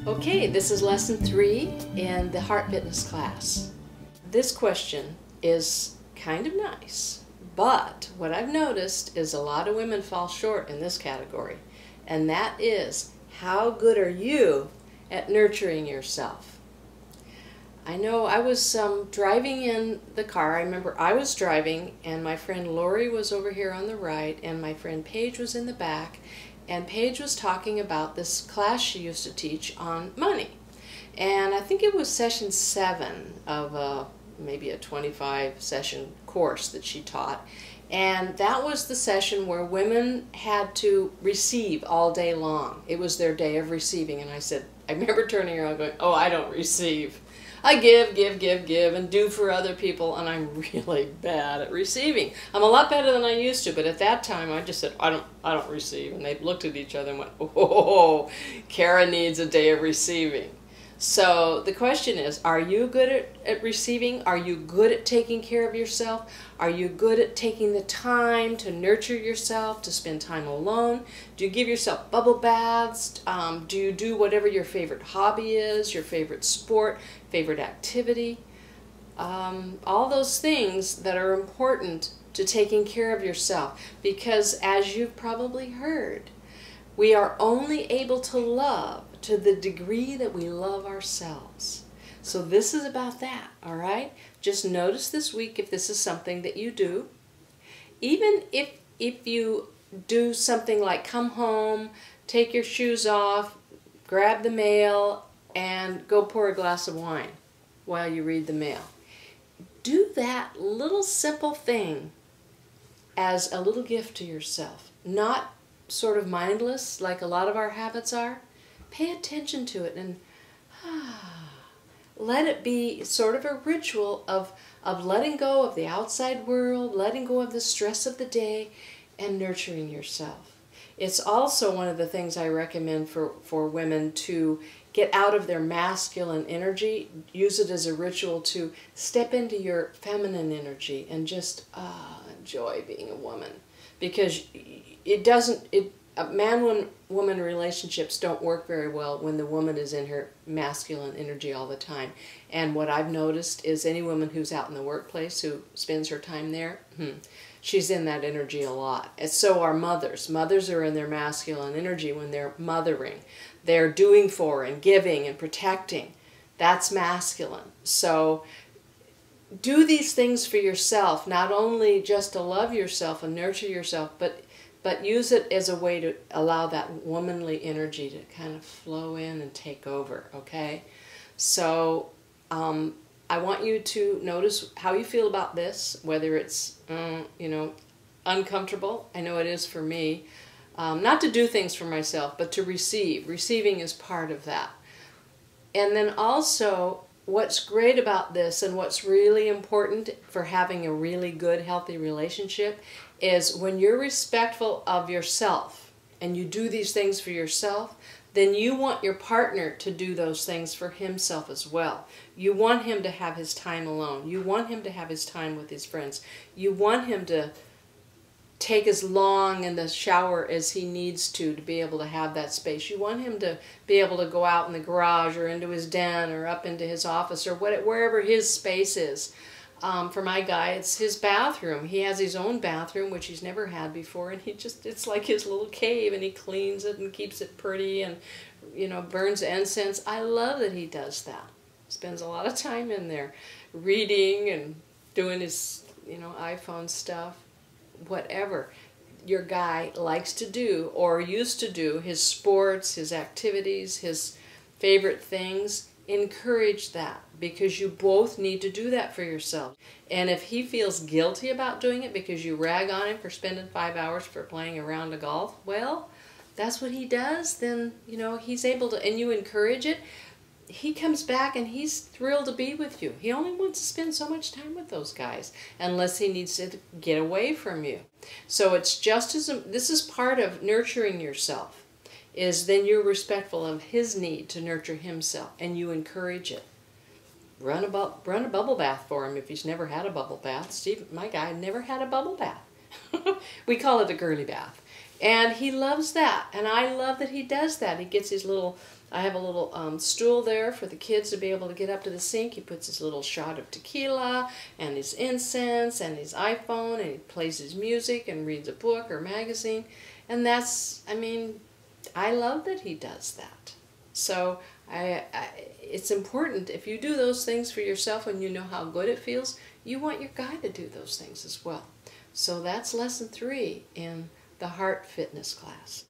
Okay, this is lesson 3 in the heart fitness class. This question is kind of nice, but what I've noticed is a lot of women fall short in this category, and that is, how good are you at nurturing yourself? I know I was driving in the car. I remember I was driving and my friend Lori was over here on the right and my friend Paige was in the back, and Paige was talking about this class she used to teach on money. And I think it was session 7 of maybe a 25 session course that she taught. And that was the session where women had to receive all day long. It was their day of receiving. And I remember turning around going, oh, I don't receive. I give, and do for other people, and I'm really bad at receiving. I'm a lot better than I used to, but at that time I just said, I don't receive. And they looked at each other and went, oh, Kara needs a day of receiving. So the question is, are you good at receiving? Are you good at taking care of yourself? Are you good at taking the time to nurture yourself, to spend time alone? Do you give yourself bubble baths? Do you do whatever your favorite hobby is, your favorite sport, favorite activity? All those things that are important to taking care of yourself, because as you've probably heard, we are only able to love to the degree that we love ourselves. So this is about that, all right? Just notice this week if this is something that you do. Even if you do something like come home, take your shoes off, grab the mail, and go pour a glass of wine while you read the mail. Do that little simple thing as a little gift to yourself, not sort of mindless like a lot of our habits are. Pay attention to it and let it be sort of a ritual of letting go of the outside world, letting go of the stress of the day, and nurturing yourself. It's also one of the things I recommend for women to get out of their masculine energy. Use it as a ritual to step into your feminine energy and just enjoy being a woman. Because man-woman relationships don't work very well when the woman is in her masculine energy all the time. And what I've noticed is any woman who's out in the workplace who spends her time there, she's in that energy a lot. And so are mothers. Mothers are in their masculine energy when they're mothering. They're doing for and giving and protecting. That's masculine. So do these things for yourself, not only just to love yourself and nurture yourself, but use it as a way to allow that womanly energy to kind of flow in and take over, okay? So I want you to notice how you feel about this, whether it's, uncomfortable. I know it is for me. Not to do things for myself, but to receive. Receiving is part of that. And then also, what's great about this and what's really important for having a really good, healthy relationship is when you're respectful of yourself and you do these things for yourself, then you want your partner to do those things for himself as well. You want him to have his time alone. You want him to have his time with his friends. You want him to take as long in the shower as he needs to be able to have that space. You want him to be able to go out in the garage or into his den or up into his office or wherever his space is. For my guy, it's his bathroom. He has his own bathroom, which he's never had before, and it's like his little cave, and he cleans it and keeps it pretty and, burns incense. I love that he does that. Spends a lot of time in there reading and doing his, iPhone stuff. Whatever your guy likes to do or used to do, his sports, his activities, his favorite things, encourage that, because you both need to do that for yourself. And if he feels guilty about doing it because you rag on him for spending 5 hours for playing a round of golf, well, that's what he does, then, he's able to, and you encourage it, he comes back and he's thrilled to be with you. He only wants to spend so much time with those guys unless he needs to get away from you. So it's just as, this is part of nurturing yourself, is then you're respectful of his need to nurture himself and you encourage it. Run a bubble bath for him if he's never had a bubble bath. Steve, my guy, never had a bubble bath. We call it a girly bath. And he loves that, and I love that he does that. He gets his little, I have a little stool there for the kids to be able to get up to the sink. He puts his little shot of tequila and his incense and his iPhone, and he plays his music and reads a book or magazine. And that's, I mean, I love that he does that. So it's important, if you do those things for yourself and you know how good it feels, you want your guy to do those things as well. So that's lesson 3 in the Heart Fitness class.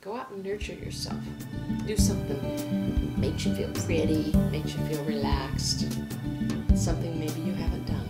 Go out and nurture yourself. Do something that makes you feel pretty, makes you feel relaxed. Something maybe you haven't done